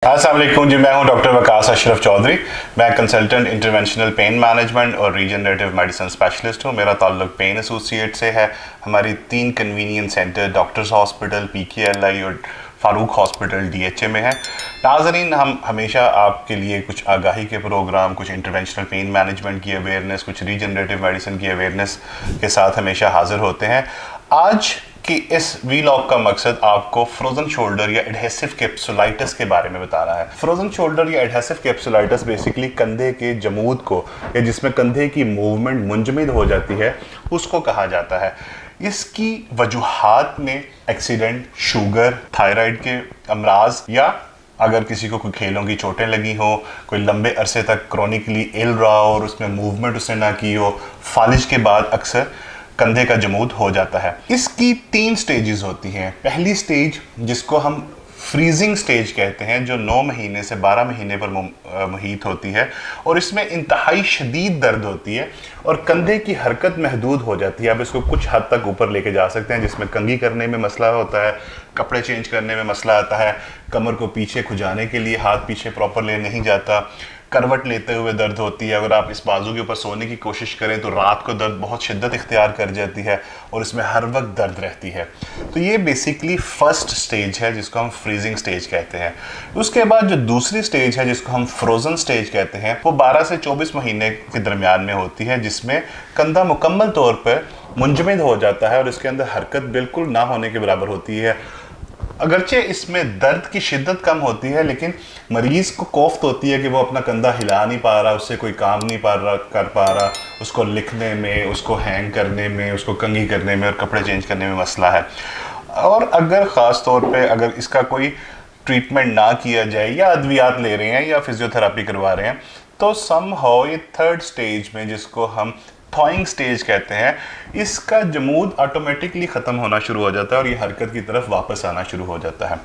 अस्सलाम वालेकुम जी। मैं हूं डॉक्टर वकास अशरफ चौधरी। मैं कंसल्टेंट इंटरवेंशनल पेन मैनेजमेंट और रीजनरेटिव मेडिसिन स्पेशलिस्ट हूं। मेरा ताल्लुक पेन एसोसिएट से है। हमारी 3 convenience centre doctors hospital, PKLI और फ़ारूक हॉस्पिटल DHA में है। नाज़रीन, हम हमेशा आपके लिए कुछ आगाही के प्रोग्राम, कुछ इंटरवेंशनल पेन मैनेजमेंट की अवेयरनेस, कुछ रीजनरेटिव मेडिसिन की अवेयरनेस के साथ हमेशा हाजिर होते हैं। आज कि इस वीलॉग का मकसद आपको फ्रोजन शोल्डर या एडहेसिव कैप्सुलाइटिस के बारे में बताना है। फ्रोजन शोल्डर या एडहेसिव कैप्सुलाइटिस बेसिकली कंधे के जमूद को, या जिसमें कंधे की मूवमेंट मुंजमद हो जाती है, उसको कहा जाता है। इसकी वजूहात में एक्सीडेंट, शुगर, थायराइड के अमराज, या अगर किसी को कोई खेलों की चोटें लगी हो, कोई लंबे अरसे तक क्रॉनिकली इल रहा हो और उसमें मूवमेंट उसने ना की हो, फालिज के बाद अक्सर कंधे का जमूद हो जाता है। इसकी 3 स्टेजेस होती हैं। पहली स्टेज, जिसको हम फ्रीजिंग स्टेज कहते हैं, जो 9 महीने से 12 महीने पर मुहित होती है, और इसमें इंतहाई शदीद दर्द होती है और कंधे की हरकत महदूद हो जाती है। अब इसको कुछ हद तक ऊपर लेके जा सकते हैं, जिसमें कंघी करने में मसला होता है, कपड़े चेंज करने में मसला आता है, कमर को पीछे खुजाने के लिए हाथ पीछे प्रॉपर ले नहीं जाता, करवट लेते हुए दर्द होती है। अगर आप इस बाजू के ऊपर सोने की कोशिश करें तो रात को दर्द बहुत शिद्दत इख्तियार कर जाती है और इसमें हर वक्त दर्द रहती है। तो ये बेसिकली फर्स्ट स्टेज है, जिसको हम फ्रीजिंग स्टेज कहते हैं। उसके बाद जो दूसरी स्टेज है, जिसको हम फ्रोजन स्टेज कहते हैं, वो 12 से 24 महीने के दरमियान में होती है, जिसमें कंधा मुकम्मल तौर पर मुंजमद हो जाता है और इसके अंदर हरकत बिल्कुल ना होने के बराबर होती है। अगरचे इसमें दर्द की शिद्दत कम होती है, लेकिन मरीज़ को कोफ्त होती है कि वो अपना कंधा हिला नहीं पा रहा, उससे कोई काम नहीं कर पा रहा, उसको लिखने में, उसको हैंग करने में, उसको कंघी करने में और कपड़े चेंज करने में मसला है। और अगर ख़ास तौर पे अगर इसका कोई ट्रीटमेंट ना किया जाए, या अद्वियात ले रहे हैं या फिजियोथेरापी करवा रहे हैं, तो समहाउ ये थर्ड स्टेज में, जिसको हम थॉइंग स्टेज कहते हैं, इसका जमूद ऑटोमेटिकली ख़त्म होना शुरू हो जाता है और ये हरकत की तरफ वापस आना शुरू हो जाता है।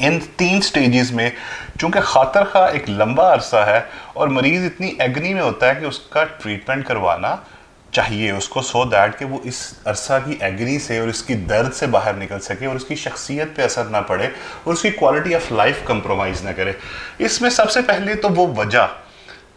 इन 3 स्टेजेस में चूँकि खातर खा एक लंबा अरसा है और मरीज़ इतनी एगनी में होता है कि उसका ट्रीटमेंट करवाना चाहिए उसको, सो दैट कि वो इस अरसा की एगनी से और इसकी दर्द से बाहर निकल सके और उसकी शख्सियत पे असर ना पड़े और उसकी क्वालिटी ऑफ लाइफ कंप्रोमाइज़ ना करे। इसमें सबसे पहले तो वो वजह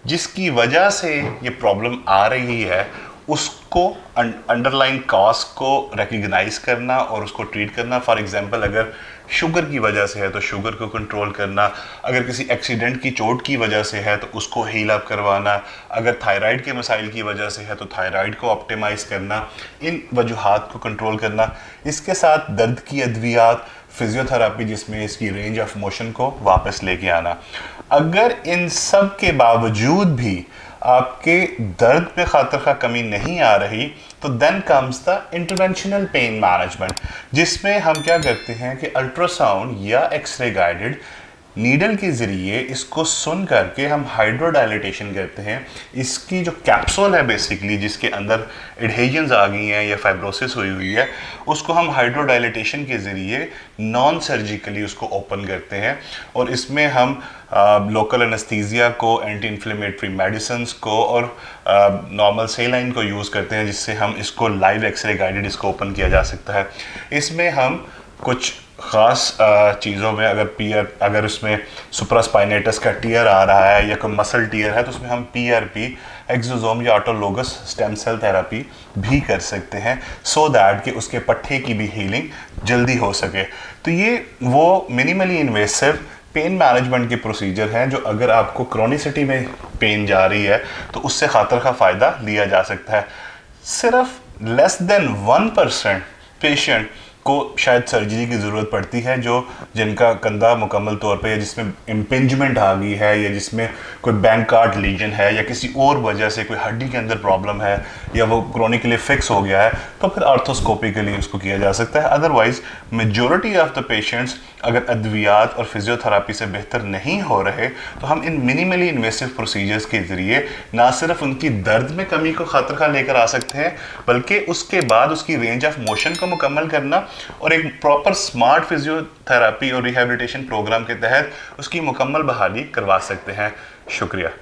जिसकी वजह से ये प्रॉब्लम आ रही है, उसको अंडरलाइन कॉज को रिकग्नाइज करना और उसको ट्रीट करना। फॉर एग्जांपल, अगर शुगर की वजह से है तो शुगर को कंट्रोल करना, अगर किसी एक्सीडेंट की चोट की वजह से है तो उसको हील अप करवाना, अगर थायराइड के मसाइल की वजह से है तो थायराइड को ऑप्टिमाइज़ करना, इन वजूहात को कंट्रोल करना। इसके साथ दर्द की अद्वियात, फिजियोथेरापी जिसमें इसकी रेंज ऑफ मोशन को वापस लेके आना। अगर इन सब के बावजूद भी आपके दर्द पे खातिर खा कमी नहीं आ रही, तो then comes the interventional pain management, जिसमें हम क्या करते हैं कि अल्ट्रासाउंड या एक्सरे गाइडेड नीडल के ज़रिए इसको सुन करके हम हाइड्रोडायलिटेशन करते हैं। इसकी जो कैप्सूल है बेसिकली, जिसके अंदर एडहेजन्स आ गई हैं या फाइब्रोसिस हुई हुई है, उसको हम हाइड्रोडायलिटेशन के ज़रिए नॉन सर्जिकली उसको ओपन करते हैं और इसमें हम लोकल एनेस्थीसिया को, एंटी इन्फ्लेमेटरी मेडिसिन को और नॉर्मल सेलाइन को यूज़ करते हैं, जिससे हम इसको लाइव एक्सरे गाइडेड इसको ओपन किया जा सकता है। इसमें हम कुछ ख़ास चीज़ों में, अगर उसमें सुप्रास्पाइनेटस का टीयर आ रहा है या कोई मसल टीयर है, तो उसमें हम PRP, एक्सोसोम या ऑटोलोगस स्टेम सेल थेरेपी भी कर सकते हैं, सो दैट कि उसके पट्टे की भी हीलिंग जल्दी हो सके। तो ये वो मिनिमली इन्वेसिव पेन मैनेजमेंट के प्रोसीजर हैं, जो अगर आपको क्रोनिसिटी में पेन जा रही है तो उससे खातिर का फ़ायदा लिया जा सकता है। सिर्फ लेस देन 1% पेशेंट को शायद सर्जरी की ज़रूरत पड़ती है, जिनका कंधा मुकम्मल तौर पे, या जिसमें इम्पिंजमेंट आ गई है, या जिसमें कोई बैंकार्ड लीजन है, या किसी और वजह से कोई हड्डी के अंदर प्रॉब्लम है, या वो क्रोनिकली फिक्स हो गया है, तो फिर आर्थोस्कोपिकली उसको किया जा सकता है। Otherwise majority of the patients अगर अद्वियात और फिजियोथेरापी से बेहतर नहीं हो रहे, तो हम इन मिनिमली इन्वेसिव प्रोसीजर्स के ज़रिए ना सिर्फ उनकी दर्द में कमी को खातिर खा लेकर आ सकते हैं, बल्कि उसके बाद उसकी रेंज ऑफ मोशन को मुकम्मल करना और एक प्रॉपर स्मार्ट फिजियोथेरापी और रिहैबिलिटेशन प्रोग्राम के तहत उसकी मुकम्मल बहाली करवा सकते हैं। शुक्रिया।